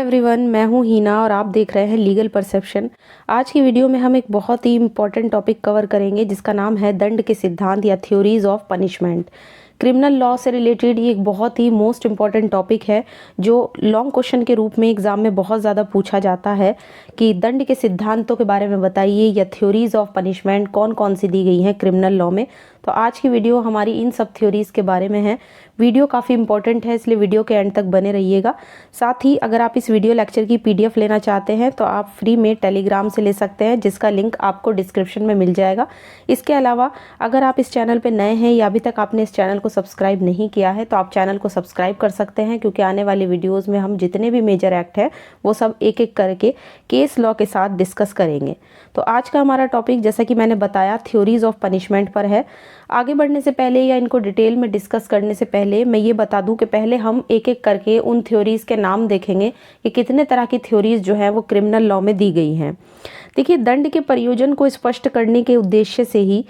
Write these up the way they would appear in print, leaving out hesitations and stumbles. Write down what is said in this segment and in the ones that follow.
Everyone, मैं हूं हीना और आप देख रहे हैं लीगल परसेप्शन। आज की वीडियो में हम एक बहुत ही इम्पॉर्टेंट टॉपिक कवर करेंगे जिसका नाम है दंड के सिद्धांत या theories of punishment. Criminal law से रिलेटेड ये एक बहुत ही मोस्ट इम्पॉर्टेंट टॉपिक है जो लॉन्ग क्वेश्चन के रूप में एग्जाम में बहुत ज़्यादा पूछा जाता है कि दंड के सिद्धांतों के बारे में बताइए या थ्योरीज ऑफ पनिशमेंट कौन कौन सी दी गई हैं क्रिमिनल लॉ में। तो आज की वीडियो हमारी इन सब थ्योरीज के बारे में है। वीडियो काफ़ी इंपॉर्टेंट है, इसलिए वीडियो के एंड तक बने रहिएगा। साथ ही अगर आप इस वीडियो लेक्चर की पीडीएफ लेना चाहते हैं तो आप फ्री में टेलीग्राम से ले सकते हैं, जिसका लिंक आपको डिस्क्रिप्शन में मिल जाएगा। इसके अलावा अगर आप इस चैनल पर नए हैं या अभी तक आपने इस चैनल को सब्सक्राइब नहीं किया है तो आप चैनल को सब्सक्राइब कर सकते हैं, क्योंकि आने वाली वीडियोज़ में हम जितने भी मेजर एक्ट हैं वो सब एक एक करके केस लॉ के साथ डिस्कस करेंगे। तो आज का हमारा टॉपिक, जैसा कि मैंने बताया, थ्योरीज ऑफ पनिशमेंट पर है। आगे बढ़ने से पहले या इनको डिटेल में डिस्कस करने से पहले मैं ये बता दूं कि पहले हम एक एक करके उन थ्योरीज के नाम देखेंगे कि कितने तरह की थ्योरीज जो है वो क्रिमिनल लॉ में दी गई हैं। देखिए, दंड के प्रयोजन को स्पष्ट करने के उद्देश्य से ही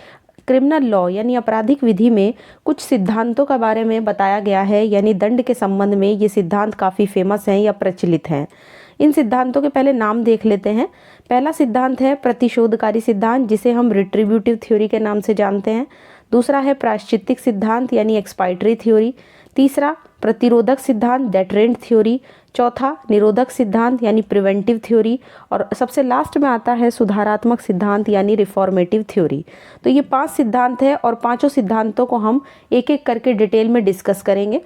क्रिमिनल लॉ यानी आपराधिक विधि में कुछ सिद्धांतों के बारे में बताया गया है। यानी दंड के संबंध में ये सिद्धांत काफ़ी फेमस हैं या प्रचलित हैं। इन सिद्धांतों के पहले नाम देख लेते हैं। पहला सिद्धांत है प्रतिशोधकारी सिद्धांत, जिसे हम रिट्रीब्यूटिव थ्योरी के नाम से जानते हैं। दूसरा है प्रायश्चित्तिक सिद्धांत यानी एक्सपाइटरी थ्योरी। तीसरा प्रतिरोधक सिद्धांत डेटरेंट थ्योरी। चौथा निरोधक सिद्धांत यानी प्रिवेंटिव थ्योरी। और सबसे लास्ट में आता है सुधारात्मक सिद्धांत यानी रिफॉर्मेटिव थ्योरी। तो ये 5 सिद्धांत है और पांचों सिद्धांतों को हम एक एक करके डिटेल में डिस्कस करेंगे।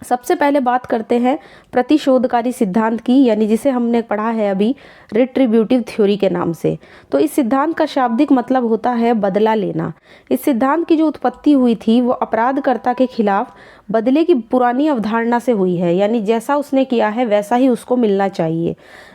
सबसे पहले बात करते हैं प्रतिशोधकारी सिद्धांत की, यानी जिसे हमने पढ़ा है अभी रिट्रीब्यूटिव थ्योरी के नाम से। तो इस सिद्धांत का शाब्दिक मतलब होता है बदला लेना। इस सिद्धांत की जो उत्पत्ति हुई थी वो अपराधकर्ता के खिलाफ बदले की पुरानी अवधारणा से हुई है, यानी जैसा उसने किया है वैसा ही उसको मिलना चाहिए।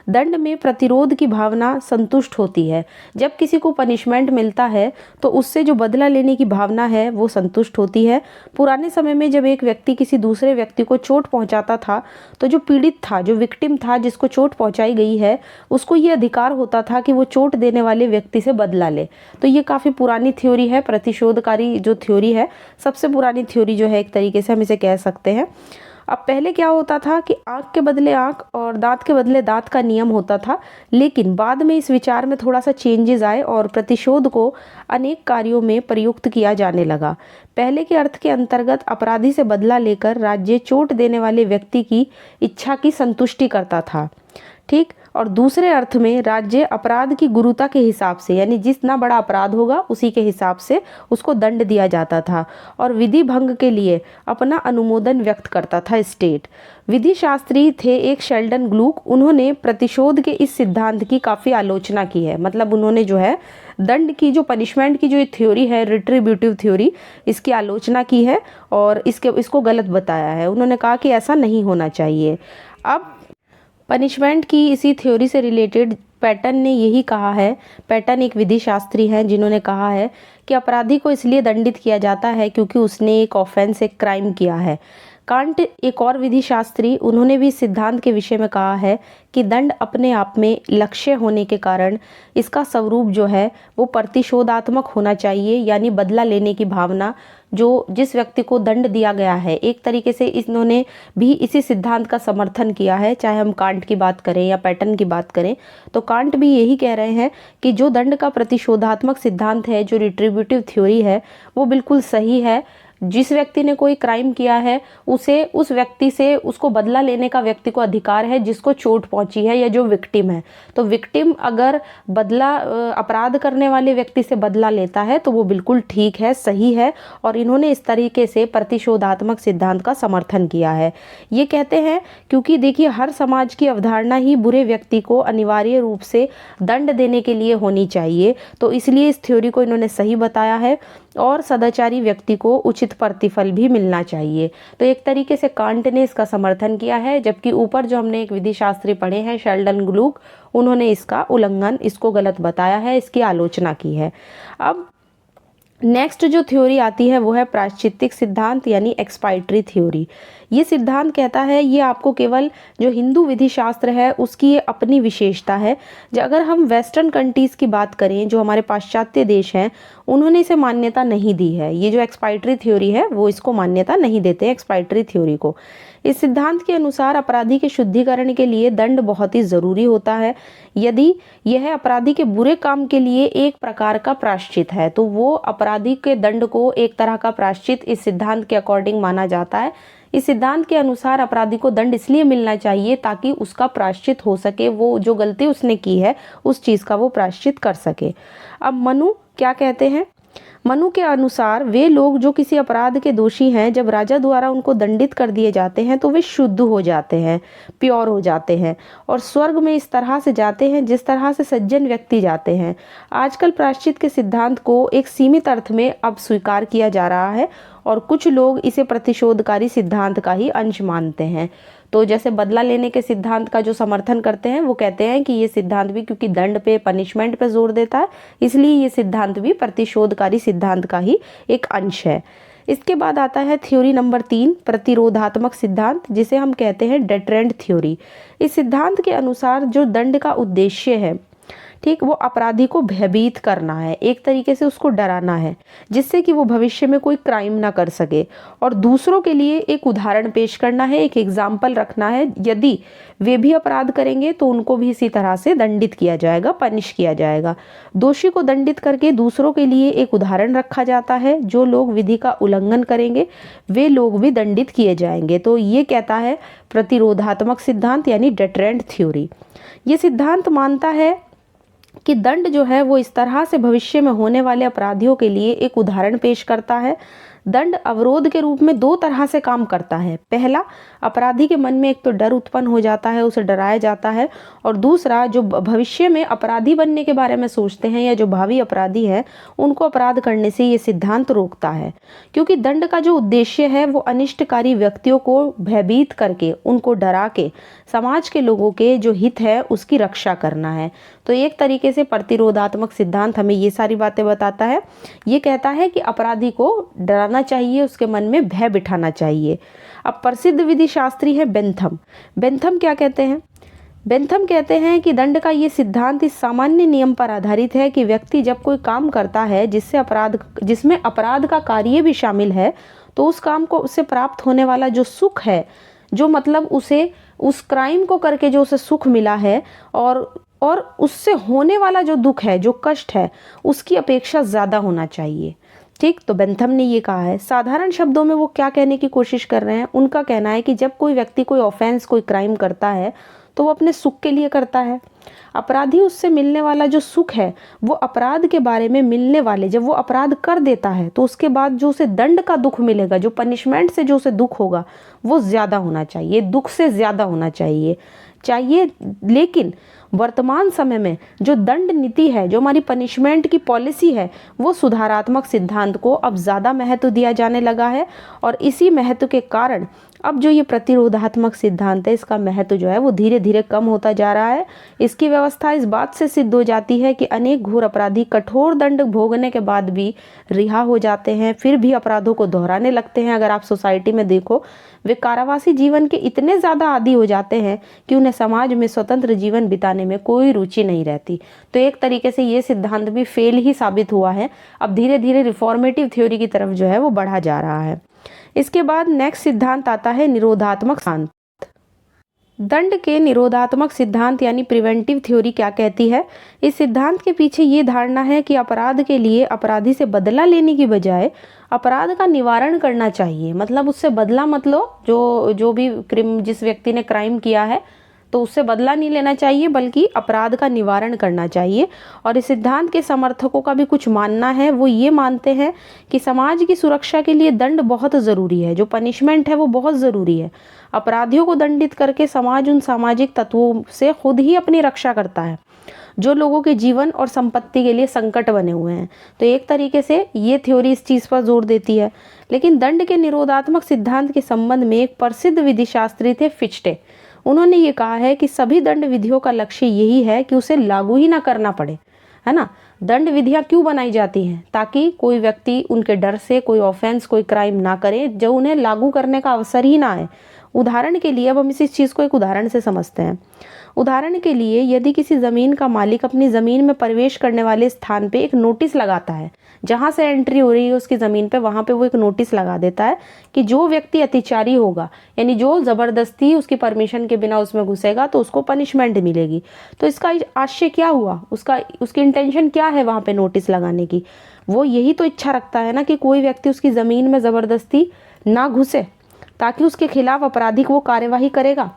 दंड में प्रतिरोध की भावना संतुष्ट होती है। जब किसी को पनिशमेंट मिलता है तो उससे जो बदला लेने की भावना है वो संतुष्ट होती है। पुराने समय में जब एक व्यक्ति किसी दूसरे व्यक्ति को चोट पहुंचाता था तो जो पीड़ित था, जो विक्टिम था, जिसको चोट पहुंचाई गई है, उसको ये अधिकार होता था कि वो चोट देने वाले व्यक्ति से बदला ले। तो ये काफ़ी पुरानी थ्योरी है। प्रतिशोधकारी जो थ्योरी है सबसे पुरानी थ्योरी जो है, एक तरीके से हम इसे कह सकते हैं। अब पहले क्या होता था कि आंख के बदले आंख और दांत के बदले दांत का नियम होता था, लेकिन बाद में इस विचार में थोड़ा सा चेंजेस आए और प्रतिशोध को अनेक कार्यों में प्रयुक्त किया जाने लगा। पहले के अर्थ के अंतर्गत अपराधी से बदला लेकर राज्य चोट देने वाले व्यक्ति की इच्छा की संतुष्टि करता था, ठीक। और दूसरे अर्थ में राज्य अपराध की गुरुता के हिसाब से, यानी जितना बड़ा अपराध होगा उसी के हिसाब से उसको दंड दिया जाता था। और विधि भंग के लिए अपना अनुमोदन व्यक्त करता था स्टेट। विधि शास्त्री थे एक शेल्डन ग्लूक। उन्होंने प्रतिशोध के इस सिद्धांत की काफ़ी आलोचना की है। मतलब उन्होंने जो है दंड की, जो पनिशमेंट की जो थ्योरी है रिट्रीब्यूटिव थ्योरी, इसकी आलोचना की है और इसको गलत बताया है। उन्होंने कहा कि ऐसा नहीं होना चाहिए। अब पनिशमेंट की इसी थ्योरी से रिलेटेड पैटन ने यही कहा है। पैटन एक विधि शास्त्री हैं जिन्होंने कहा है कि अपराधी को इसलिए दंडित किया जाता है क्योंकि उसने एक ऑफेंस, एक क्राइम किया है। कांट एक और विधि शास्त्री, उन्होंने भी इस सिद्धांत के विषय में कहा है कि दंड अपने आप में लक्ष्य होने के कारण इसका स्वरूप जो है वो प्रतिशोधात्मक होना चाहिए, यानी बदला लेने की भावना जो जिस व्यक्ति को दंड दिया गया है। एक तरीके से इन्होंने भी इसी सिद्धांत का समर्थन किया है। चाहे हम कांट की बात करें या पैटन की बात करें तो कांट भी यही कह रहे हैं कि जो दंड का प्रतिशोधात्मक सिद्धांत है, जो रिट्रीब्यूटिव थ्योरी है, वो बिल्कुल सही है। जिस व्यक्ति ने कोई क्राइम किया है उसे, उस व्यक्ति से उसको बदला लेने का व्यक्ति को अधिकार है जिसको चोट पहुंची है या जो विक्टिम है। तो विक्टिम अगर बदला, अपराध करने वाले व्यक्ति से बदला लेता है तो वो बिल्कुल ठीक है, सही है। और इन्होंने इस तरीके से प्रतिशोधात्मक सिद्धांत का समर्थन किया है। ये कहते हैं क्योंकि देखिए, हर समाज की अवधारणा ही बुरे व्यक्ति को अनिवार्य रूप से दंड देने के लिए होनी चाहिए। तो इसलिए इस थ्योरी को इन्होंने सही बताया है और सदाचारी व्यक्ति को उचित प्रतिफल भी मिलना चाहिए। तो एक तरीके से कांट ने इसका समर्थन किया है, जबकि ऊपर जो हमने एक विधि शास्त्री पढ़े हैं शेल्डन ग्लूक, उन्होंने इसका उल्लंघन, इसको गलत बताया है, इसकी आलोचना की है। अब नेक्स्ट जो थ्योरी आती है वो है प्रायश्चित्तिक सिद्धांत यानी एक्सपाइटरी थ्योरी। ये सिद्धांत कहता है ये आपको केवल जो हिंदू विधि शास्त्र है उसकी ये अपनी विशेषता है। अगर हम वेस्टर्न कंट्रीज़ की बात करें, जो हमारे पाश्चात्य देश हैं, उन्होंने इसे मान्यता नहीं दी है। ये जो एक्सपायटरी थ्योरी है वो इसको मान्यता नहीं देते एक्सपायटरी थ्योरी को। इस सिद्धांत के अनुसार अपराधी के शुद्धिकरण के लिए दंड बहुत ही ज़रूरी होता है। यदि यह अपराधी के बुरे काम के लिए एक प्रकार का प्रायश्चित है तो वो अपराधी के दंड को एक तरह का प्रायश्चित इस सिद्धांत के अकॉर्डिंग माना जाता है। इस सिद्धांत के अनुसार अपराधी को दंड इसलिए मिलना चाहिए ताकि उसका प्रायश्चित हो सके, वो जो गलती उसने की है उस चीज़ का वो प्रायश्चित कर सके। अब मनु क्या कहते हैं? मनु के अनुसार वे लोग जो किसी अपराध के दोषी हैं, जब राजा द्वारा उनको दंडित कर दिए जाते हैं तो वे शुद्ध हो जाते हैं, प्योर हो जाते हैं और स्वर्ग में इस तरह से जाते हैं जिस तरह से सज्जन व्यक्ति जाते हैं। आजकल प्रायश्चित के सिद्धांत को एक सीमित अर्थ में अब स्वीकार किया जा रहा है और कुछ लोग इसे प्रतिशोधकारी सिद्धांत का ही अंश मानते हैं। तो जैसे बदला लेने के सिद्धांत का जो समर्थन करते हैं वो कहते हैं कि ये सिद्धांत भी क्योंकि दंड पे, पनिशमेंट पे जोर देता है, इसलिए ये सिद्धांत भी प्रतिशोधकारी सिद्धांत का ही एक अंश है। इसके बाद आता है थ्योरी नंबर 3, प्रतिरोधात्मक सिद्धांत, जिसे हम कहते हैं डेटरेंट थ्योरी। इस सिद्धांत के अनुसार जो दंड का उद्देश्य है, ठीक, वो अपराधी को भयभीत करना है, एक तरीके से उसको डराना है जिससे कि वो भविष्य में कोई क्राइम ना कर सके, और दूसरों के लिए एक उदाहरण पेश करना है, एक एग्जाम्पल रखना है। यदि वे भी अपराध करेंगे तो उनको भी इसी तरह से दंडित किया जाएगा, पनिश किया जाएगा। दोषी को दंडित करके दूसरों के लिए एक उदाहरण रखा जाता है। जो लोग विधि का उल्लंघन करेंगे वे लोग भी दंडित किए जाएंगे। तो ये कहता है प्रतिरोधात्मक सिद्धांत यानी डेटरेंट थ्योरी। ये सिद्धांत मानता है कि दंड जो है वो इस तरह से भविष्य में होने वाले अपराधियों के लिए एक उदाहरण पेश करता है। दंड अवरोध के रूप में दो तरह से काम करता है। पहला, अपराधी के मन में एक तो डर उत्पन्न हो जाता है, उसे डराया जाता है, और दूसरा, जो भविष्य में अपराधी बनने के बारे में सोचते हैं या जो भावी अपराधी है उनको अपराध करने से ये सिद्धांत रोकता है। क्योंकि दंड का जो उद्देश्य है वो अनिष्टकारी व्यक्तियों को भयभीत करके, उनको डरा के समाज के लोगों के जो हित है उसकी रक्षा करना है। तो एक तरीके से प्रतिरोधात्मक सिद्धांत हमें ये सारी बातें बताता है। ये कहता है कि अपराधी को डराना चाहिए, उसके मन में भय बिठाना चाहिए। अब प्रसिद्ध विधि शास्त्री है बेंथम। बेंथम क्या कहते हैं? बेंथम कहते हैं कि दंड का ये सिद्धांत इस सामान्य नियम पर आधारित है कि व्यक्ति जब कोई काम करता है जिसमें अपराध का कार्य भी शामिल है, तो उस काम को उससे प्राप्त होने वाला जो सुख है, जो मतलब उसे उस क्राइम को करके जो उसे सुख मिला है, और उससे होने वाला जो दुख है, जो कष्ट है, उसकी अपेक्षा ज़्यादा होना चाहिए। ठीक, तो बेंथम ने ये कहा है। साधारण शब्दों में वो क्या कहने की कोशिश कर रहे हैं? उनका कहना है कि जब कोई व्यक्ति कोई ऑफेंस, कोई क्राइम करता है तो वो अपने सुख के लिए करता है। अपराधी उससे मिलने वाला जो सुख है वो अपराध के बारे में मिलने वाले, जब वो अपराध कर देता है तो उसके बाद जो उसे दंड का दुख मिलेगा, जो पनिशमेंट से जो उसे दुख होगा, वो ज़्यादा होना चाहिए, दुख से ज़्यादा होना चाहिए। लेकिन वर्तमान समय में जो दंड नीति है, जो हमारी पनिशमेंट की पॉलिसी है, वो सुधारात्मक सिद्धांत को अब ज़्यादा महत्व दिया जाने लगा है, और इसी महत्व के कारण अब जो ये प्रतिरोधात्मक सिद्धांत है इसका महत्व जो है वो धीरे धीरे कम होता जा रहा है। इसकी व्यवस्था इस बात से सिद्ध हो जाती है कि अनेक घोर अपराधी कठोर दंड भोगने के बाद भी रिहा हो जाते हैं, फिर भी अपराधों को दोहराने लगते हैं। अगर आप सोसाइटी में देखो, वे कारावासी जीवन के इतने ज़्यादा आदी हो जाते हैं कि उन्हें समाज में स्वतंत्र जीवन बिताने में कोई रुचि नहीं रहती। तो एक तरीके से ये सिद्धांत भी फेल ही साबित हुआ है। अब धीरे धीरे रिफॉर्मेटिव थ्योरी की तरफ जो है वो बढ़ा जा रहा है। इसके बाद नेक्स्ट सिद्धांत आता है निरोधात्मक सिद्धांत। दंड के निरोधात्मक सिद्धांत यानी प्रिवेंटिव थ्योरी क्या कहती है? इस सिद्धांत के पीछे ये धारणा है कि अपराध के लिए अपराधी से बदला लेने की बजाय अपराध का निवारण करना चाहिए। मतलब उससे बदला मत लो, जो भी जिस व्यक्ति ने क्राइम किया है तो उससे बदला नहीं लेना चाहिए, बल्कि अपराध का निवारण करना चाहिए। और इस सिद्धांत के समर्थकों का भी कुछ मानना है। वो ये मानते हैं कि समाज की सुरक्षा के लिए दंड बहुत ज़रूरी है, जो पनिशमेंट है वो बहुत ज़रूरी है। अपराधियों को दंडित करके समाज उन सामाजिक तत्वों से खुद ही अपनी रक्षा करता है जो लोगों के जीवन और संपत्ति के लिए संकट बने हुए हैं। तो एक तरीके से ये थ्योरी इस चीज़ पर जोर देती है। लेकिन दंड के निरोधात्मक सिद्धांत के संबंध में एक प्रसिद्ध विधि शास्त्री थे फिchte। उन्होंने ये कहा है कि सभी दंड विधियों का लक्ष्य यही है कि उसे लागू ही ना करना पड़े। है ना। दंड विधियाँ क्यों बनाई जाती हैं? ताकि कोई व्यक्ति उनके डर से कोई ऑफेंस, कोई क्राइम ना करे, जो उन्हें लागू करने का अवसर ही ना आए। उदाहरण के लिए अब हम इस चीज़ को एक उदाहरण से समझते हैं। उदाहरण के लिए यदि किसी ज़मीन का मालिक अपनी ज़मीन में प्रवेश करने वाले स्थान पे एक नोटिस लगाता है, जहाँ से एंट्री हो रही है उसकी ज़मीन पे, वहाँ पे वो एक नोटिस लगा देता है कि जो व्यक्ति अतिचारी होगा, यानी जो ज़बरदस्ती उसकी परमिशन के बिना उसमें घुसेगा, तो उसको पनिशमेंट मिलेगी। तो इसका आशय क्या हुआ? उसकी इंटेंशन क्या है वहाँ पे नोटिस लगाने की? वो यही तो इच्छा रखता है ना कि कोई व्यक्ति उसकी ज़मीन में ज़बरदस्ती ना घुसे, ताकि उसके खिलाफ आपराधिक वो कार्यवाही करेगा।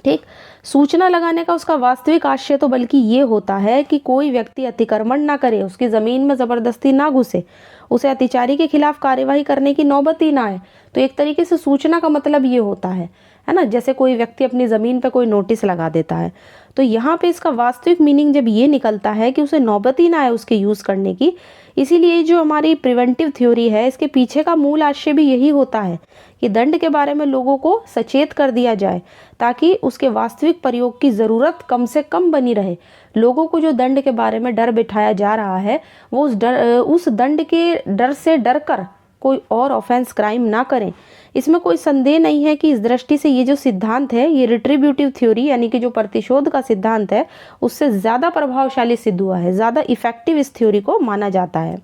ठीक, सूचना लगाने का उसका वास्तविक आशय तो बल्कि ये होता है कि कोई व्यक्ति अतिक्रमण ना करे, उसकी ज़मीन में ज़बरदस्ती ना घुसे, उसे अतिचारी के खिलाफ कार्यवाही करने की नौबत ही ना आए। तो एक तरीके से सूचना का मतलब ये होता है ना। जैसे कोई व्यक्ति अपनी ज़मीन पे कोई नोटिस लगा देता है, तो यहाँ पे इसका वास्तविक मीनिंग जब ये निकलता है कि उसे नौबत ही ना आए उसके यूज़ करने की। इसीलिए जो हमारी प्रिवेंटिव थ्योरी है, इसके पीछे का मूल आशय भी यही होता है कि दंड के बारे में लोगों को सचेत कर दिया जाए, ताकि उसके वास्तविक प्रयोग की ज़रूरत कम से कम बनी रहे। लोगों को जो दंड के बारे में डर बिठाया जा रहा है, वो उस दंड के डर से डर कर कोई और ऑफेंस, क्राइम ना करें। इसमें कोई संदेह नहीं है कि इस दृष्टि से ये जो सिद्धांत है, ये रिट्रीब्यूटिव थ्योरी यानी कि जो प्रतिशोध का सिद्धांत है, उससे ज़्यादा प्रभावशाली सिद्ध हुआ है, ज़्यादा इफेक्टिव इस थ्योरी को माना जाता है।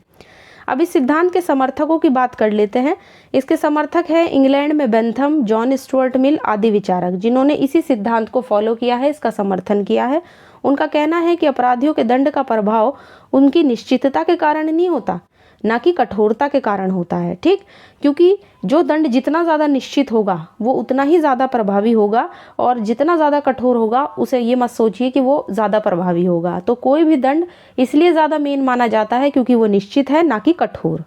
अब इस सिद्धांत के समर्थकों की बात कर लेते हैं। इसके समर्थक है इंग्लैंड में बेंथम, जॉन स्टुअर्ट मिल आदि विचारक, जिन्होंने इसी सिद्धांत को फॉलो किया है, इसका समर्थन किया है। उनका कहना है कि अपराधियों के दंड का प्रभाव उनकी निश्चितता के कारण नहीं होता, ना कि कठोरता के कारण होता है। ठीक, क्योंकि जो दंड जितना ज़्यादा निश्चित होगा वो उतना ही ज़्यादा प्रभावी होगा, और जितना ज़्यादा कठोर होगा उसे ये मत सोचिए कि वो ज़्यादा प्रभावी होगा। तो कोई भी दंड इसलिए ज़्यादा मेन माना जाता है क्योंकि वो निश्चित है, ना कि कठोर।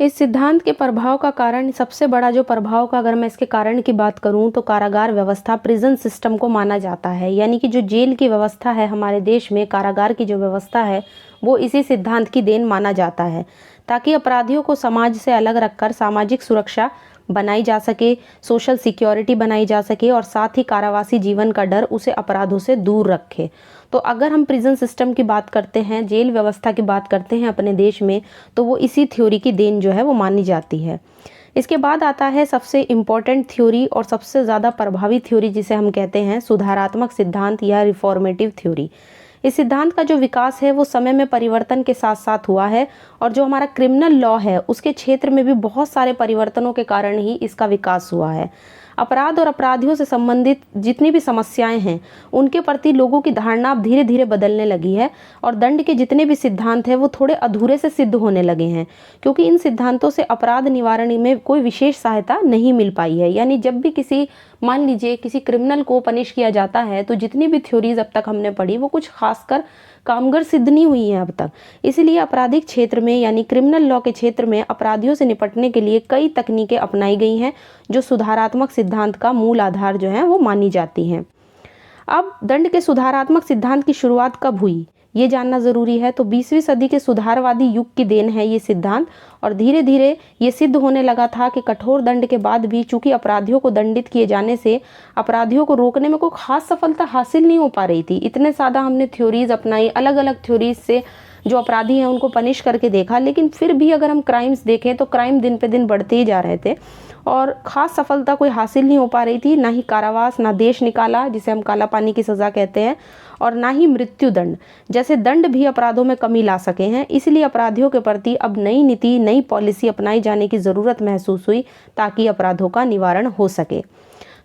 इस सिद्धांत के प्रभाव का कारण, सबसे बड़ा जो प्रभाव का अगर मैं इसके कारण की बात करूं, तो कारागार व्यवस्था, प्रिजन सिस्टम को माना जाता है। यानी कि जो जेल की व्यवस्था है हमारे देश में, कारागार की जो व्यवस्था है, वो इसी सिद्धांत की देन माना जाता है, ताकि अपराधियों को समाज से अलग रखकर सामाजिक सुरक्षा बनाई जा सके, सोशल सिक्योरिटी बनाई जा सके, और साथ ही कारावासी जीवन का डर उसे अपराधों से दूर रखे। तो अगर हम प्रिजन सिस्टम की बात करते हैं, जेल व्यवस्था की बात करते हैं अपने देश में, तो वो इसी थ्योरी की देन जो है वो मानी जाती है। इसके बाद आता है सबसे इम्पॉर्टेंट थ्योरी और सबसे ज़्यादा प्रभावी थ्योरी, जिसे हम कहते हैं सुधारात्मक सिद्धांत या रिफॉर्मेटिव थ्योरी। इस सिद्धांत का जो विकास है वो समय में परिवर्तन के साथ साथ हुआ है, और जो हमारा क्रिमिनल लॉ है उसके क्षेत्र में भी बहुत सारे परिवर्तनों के कारण ही इसका विकास हुआ है। अपराध और अपराधियों से संबंधित जितनी भी समस्याएं हैं, उनके प्रति लोगों की धारणा अब धीरे धीरे बदलने लगी है, और दंड के जितने भी सिद्धांत हैं वो थोड़े अधूरे से सिद्ध होने लगे हैं, क्योंकि इन सिद्धांतों से अपराध निवारण में कोई विशेष सहायता नहीं मिल पाई है। यानी जब भी मान लीजिए किसी क्रिमिनल को पनिश किया जाता है, तो जितनी भी थ्योरीज अब तक हमने पढ़ी वो कुछ खासकर कामगर सिद्ध नहीं हुई हैं अब तक। इसलिए आपराधिक क्षेत्र में यानी क्रिमिनल लॉ के क्षेत्र में अपराधियों से निपटने के लिए कई तकनीकें अपनाई गई हैं, जो सुधारात्मक सिद्धांत का मूल आधार जो है वो मानी जाती हैं। अब दंड के सुधारात्मक सिद्धांत की शुरुआत कब हुई, ये जानना ज़रूरी है। तो 20वीं सदी के सुधारवादी युग की देन है ये सिद्धांत, और धीरे धीरे ये सिद्ध होने लगा था कि कठोर दंड के बाद भी चूंकि अपराधियों को दंडित किए जाने से अपराधियों को रोकने में कोई खास सफलता हासिल नहीं हो पा रही थी। इतने ज़्यादा हमने थ्योरीज अपनाई, अलग अलग थ्योरीज से जो अपराधी हैं उनको पनिश करके देखा, लेकिन फिर भी अगर हम क्राइम्स देखें तो क्राइम दिन पे दिन बढ़ते ही जा रहे थे, और ख़ास सफलता कोई हासिल नहीं हो पा रही थी। ना ही कारावास, ना देश निकाला जिसे हम काला पानी की सज़ा कहते हैं, और ना ही मृत्युदंड जैसे दंड भी अपराधों में कमी ला सके हैं। इसलिए अपराधियों के प्रति अब नई नीति, नई पॉलिसी अपनाई जाने की ज़रूरत महसूस हुई, ताकि अपराधों का निवारण हो सके।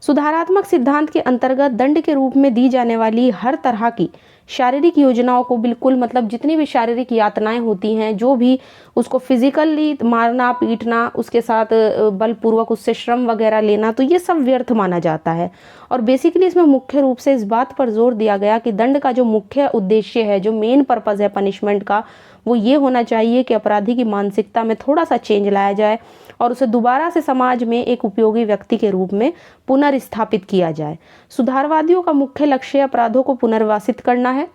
सुधारात्मक सिद्धांत के अंतर्गत दंड के रूप में दी जाने वाली हर तरह की शारीरिक योजनाओं को, बिल्कुल मतलब जितनी भी शारीरिक यातनाएं होती हैं, जो भी उसको फिजिकली मारना, पीटना, उसके साथ बलपूर्वक उससे श्रम वगैरह लेना, तो ये सब व्यर्थ माना जाता है। और बेसिकली इसमें मुख्य रूप से इस बात पर जोर दिया गया कि दंड का जो मुख्य उद्देश्य है, जो मेन पर्पज़ है पनिशमेंट का, वो ये होना चाहिए कि अपराधी की मानसिकता में थोड़ा सा चेंज लाया जाए, और उसे दोबारा से समाज में एक उपयोगी व्यक्ति के रूप में पुनर्स्थापित किया जाए। सुधारवादियों का मुख्य लक्ष्य अपराधों को पुनर्वासित करना है,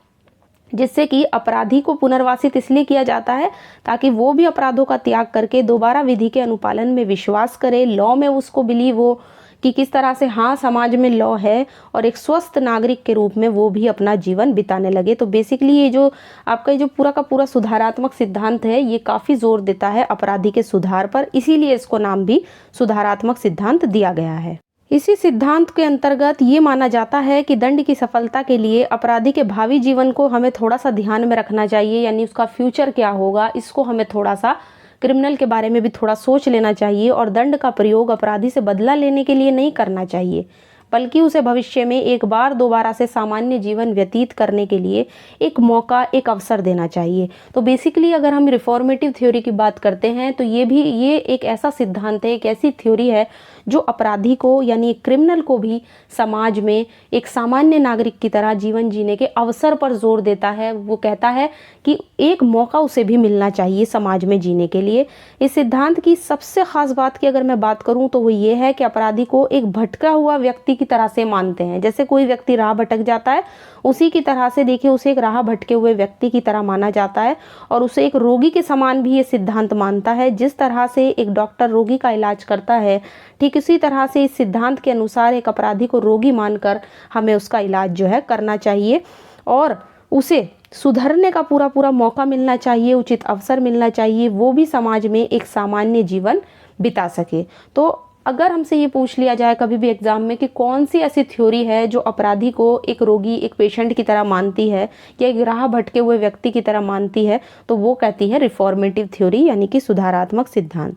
जिससे कि अपराधी को पुनर्वासित इसलिए किया जाता है ताकि वो भी अपराधों का त्याग करके दोबारा विधि के अनुपालन में विश्वास करे, लॉ में उसको बिलीव हो कि किस तरह से हाँ समाज में लॉ है और एक स्वस्थ नागरिक के रूप में वो भी अपना जीवन बिताने लगे। तो बेसिकली ये जो आपका ये जो पूरा का पूरा सुधारात्मक सिद्धांत है ये काफ़ी जोर देता है अपराधी के सुधार पर, इसीलिए इसको नाम भी सुधारात्मक सिद्धांत दिया गया है। इसी सिद्धांत के अंतर्गत ये माना जाता है कि दंड की सफलता के लिए अपराधी के भावी जीवन को हमें थोड़ा सा ध्यान में रखना चाहिए, यानी उसका फ्यूचर क्या होगा इसको हमें थोड़ा सा, क्रिमिनल के बारे में भी थोड़ा सोच लेना चाहिए। और दंड का प्रयोग अपराधी से बदला लेने के लिए नहीं करना चाहिए, बल्कि उसे भविष्य में एक बार दोबारा से सामान्य जीवन व्यतीत करने के लिए एक मौका, एक अवसर देना चाहिए। तो बेसिकली अगर हम रिफॉर्मेटिव थ्योरी की बात करते हैं तो ये एक ऐसा सिद्धांत है, एक ऐसी थ्योरी है जो अपराधी को यानी क्रिमिनल को भी समाज में एक सामान्य नागरिक की तरह जीवन जीने के अवसर पर जोर देता है। वो कहता है कि एक मौका उसे भी मिलना चाहिए समाज में जीने के लिए। इस सिद्धांत की सबसे खास बात की अगर मैं बात करूं तो वो ये है कि अपराधी को एक भटका हुआ व्यक्ति की तरह से मानते हैं। जैसे कोई व्यक्ति राह भटक जाता है उसी की तरह से देखिए उसे एक राह भटके हुए व्यक्ति की तरह माना जाता है, और उसे एक रोगी के समान भी ये सिद्धांत मानता है। जिस तरह से एक डॉक्टर रोगी का इलाज करता है, ठीक इसी तरह से इस सिद्धांत के अनुसार एक अपराधी को रोगी मानकर हमें उसका इलाज जो है करना चाहिए और उसे सुधरने का पूरा पूरा मौका मिलना चाहिए, उचित अवसर मिलना चाहिए, वो भी समाज में एक सामान्य जीवन बिता सके। तो अगर हमसे ये पूछ लिया जाए कभी भी एग्जाम में कि कौन सी ऐसी थ्योरी है जो अपराधी को एक रोगी, एक पेशेंट की तरह मानती है या एक राह भटके हुए व्यक्ति की तरह मानती है, तो वो कहती है रिफॉर्मेटिव थ्योरी यानी कि सुधारात्मक सिद्धांत।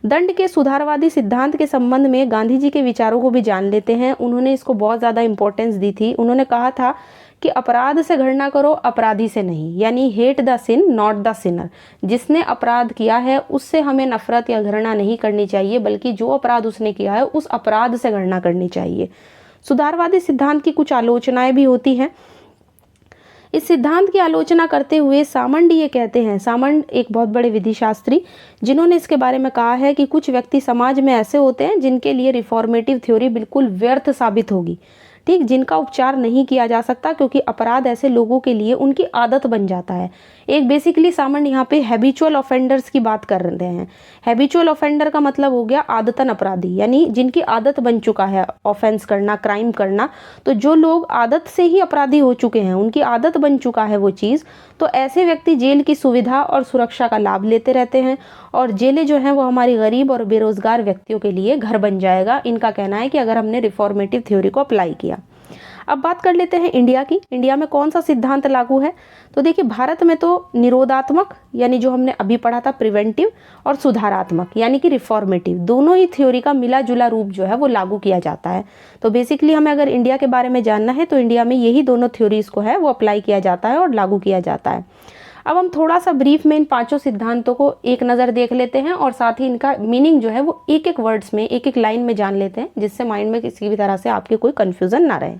दंड के सुधारवादी सिद्धांत के संबंध में गांधी जी के विचारों को भी जान लेते हैं। उन्होंने इसको बहुत ज़्यादा इंपॉर्टेंस दी थी। उन्होंने कहा था कि अपराध से घृणा करो, अपराधी से नहीं, यानी hate the sin not the sinner. जिसने अपराध किया है उससे हमें नफरत या घृणा नहीं करनी चाहिए, बल्कि जो अपराध उसने किया है उस अपराध से घृणा करनी चाहिए। सुधारवादी सिद्धांत की कुछ आलोचनाएं भी होती हैं। इस सिद्धांत की आलोचना करते हुए सामंड ये कहते हैं, सामंड एक बहुत बड़े विधि शास्त्री, जिन्होंने इसके बारे में कहा है कि कुछ व्यक्ति समाज में ऐसे होते हैं जिनके लिए रिफॉर्मेटिव थ्योरी बिल्कुल व्यर्थ साबित होगी, ठीक, जिनका उपचार नहीं किया जा सकता क्योंकि अपराध ऐसे लोगों के लिए उनकी आदत बन जाता है। एक बेसिकली सामंड यहाँ पे हैबिचुअल ऑफेंडर्स की बात कर रहे हैं। हैबिचुअल ऑफेंडर का मतलब हो गया आदतन अपराधी, यानी जिनकी आदत बन चुका है ऑफेंस करना, क्राइम करना। तो जो लोग आदत से ही अपराधी हो चुके हैं, उनकी आदत बन चुका है वो चीज़, तो ऐसे व्यक्ति जेल की सुविधा और सुरक्षा का लाभ लेते रहते हैं और जेलें जो हैं वो हमारी गरीब और बेरोजगार व्यक्तियों के लिए घर बन जाएगा। इनका कहना है कि अगर हमने रिफॉर्मेटिव थ्योरी को अप्लाई किया। अब बात कर लेते हैं इंडिया की। इंडिया में कौन सा सिद्धांत लागू है? तो देखिए भारत में तो निरोधात्मक यानी जो हमने अभी पढ़ा था प्रिवेंटिव, और सुधारात्मक यानी कि रिफॉर्मेटिव, दोनों ही थ्योरी का मिला जुला रूप जो है वो लागू किया जाता है। तो बेसिकली हमें अगर इंडिया के बारे में जानना है तो इंडिया में यही दोनों थ्योरीज को है वो अप्लाई किया जाता है और लागू किया जाता है। अब हम थोड़ा सा ब्रीफ में इन पांचों सिद्धांतों को एक नज़र देख लेते हैं और साथ ही इनका मीनिंग जो है वो एक एक वर्ड्स में, एक एक लाइन में जान लेते हैं, जिससे माइंड में किसी भी तरह से आपके कोई कन्फ्यूजन ना रहे।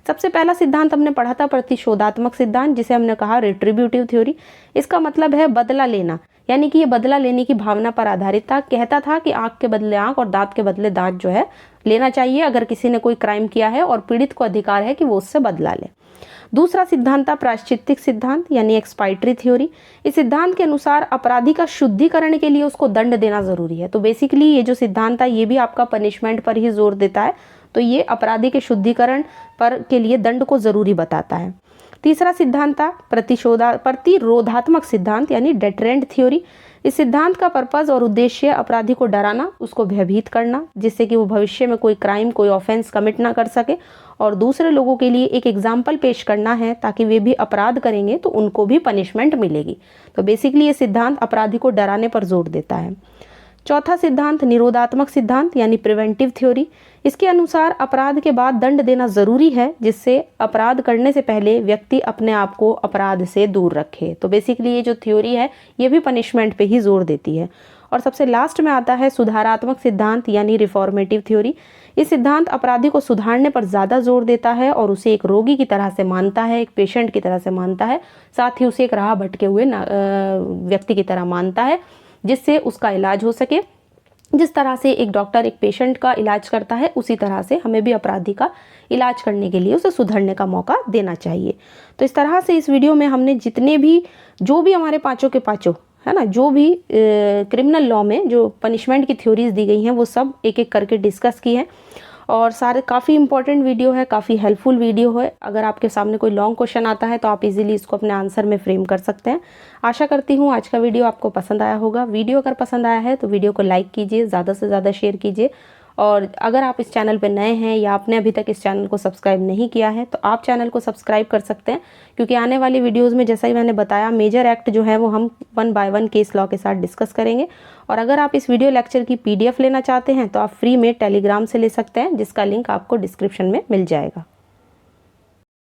सबसे पहला सिद्धांत हमने पढ़ा था प्रतिशोधात्मक सिद्धांत, जिसे हमने कहा रिट्रीब्यूटिव थ्योरी। इसका मतलब है बदला लेना, यानी कि ये बदला लेने की भावना पर आधारित था। कहता था कि आंख के बदले आंख और दांत के बदले दांत जो है लेना चाहिए अगर किसी ने कोई क्राइम किया है, और पीड़ित को अधिकार है कि वो उससे बदला ले। दूसरा सिद्धांत था प्रायश्चित्तिक सिद्धांत यानी एक्सपाइटरी थ्योरी। इस सिद्धांत के अनुसार अपराधी का शुद्धिकरण के लिए उसको दंड देना जरूरी है। तो बेसिकली ये जो सिद्धांत है ये भी आपका पनिशमेंट पर ही जोर देता है, तो ये अपराधी के शुद्धिकरण पर के लिए दंड को जरूरी बताता है। तीसरा सिद्धांत था प्रतिरोधात्मक सिद्धांत यानी डेटरेंट थ्योरी। इस सिद्धांत का पर्पस और उद्देश्य अपराधी को डराना, उसको भयभीत करना, जिससे कि वो भविष्य में कोई क्राइम, कोई ऑफेंस कमिट ना कर सके, और दूसरे लोगों के लिए एक एग्जाम्पल पेश करना है ताकि वे भी अपराध करेंगे तो उनको भी पनिशमेंट मिलेगी। तो बेसिकली ये सिद्धांत अपराधी को डराने पर जोर देता है। चौथा सिद्धांत निरोधात्मक सिद्धांत यानी प्रिवेंटिव थ्योरी। इसके अनुसार अपराध के बाद दंड देना जरूरी है, जिससे अपराध करने से पहले व्यक्ति अपने आप को अपराध से दूर रखे। तो बेसिकली ये जो थ्योरी है ये भी पनिशमेंट पे ही जोर देती है। और सबसे लास्ट में आता है सुधारात्मक सिद्धांत यानी रिफॉर्मेटिव थ्योरी। इस सिद्धांत अपराधी को सुधारने पर ज़्यादा जोर देता है और उसे एक रोगी की तरह से मानता है, एक पेशेंट की तरह से मानता है, साथ ही उसे एक राह भटके हुए व्यक्ति की तरह मानता है, जिससे उसका इलाज हो सके। जिस तरह से एक डॉक्टर एक पेशेंट का इलाज करता है, उसी तरह से हमें भी अपराधी का इलाज करने के लिए उसे सुधरने का मौका देना चाहिए। तो इस तरह से इस वीडियो में हमने जितने भी जो भी हमारे पांचों के पांचों है ना, जो भी क्रिमिनल लॉ में जो पनिशमेंट की थ्योरीज दी गई हैं वो सब एक एक करके डिस्कस की हैं। और सारे काफ़ी इंपॉर्टेंट वीडियो है, काफ़ी हेल्पफुल वीडियो है। अगर आपके सामने कोई लॉन्ग क्वेश्चन आता है तो आप इजीली इसको अपने आंसर में फ्रेम कर सकते हैं। आशा करती हूँ आज का वीडियो आपको पसंद आया होगा। वीडियो अगर पसंद आया है तो वीडियो को लाइक कीजिए, ज़्यादा से ज़्यादा शेयर कीजिए। और अगर आप इस चैनल पर नए हैं या आपने अभी तक इस चैनल को सब्सक्राइब नहीं किया है तो आप चैनल को सब्सक्राइब कर सकते हैं, क्योंकि आने वाली वीडियोज़ में जैसा ही मैंने बताया मेजर एक्ट जो है वो हम 1 बाय 1 केस लॉ के साथ डिस्कस करेंगे। और अगर आप इस वीडियो लेक्चर की PDF लेना चाहते हैं तो आप फ्री में टेलीग्राम से ले सकते हैं, जिसका लिंक आपको डिस्क्रिप्शन में मिल जाएगा।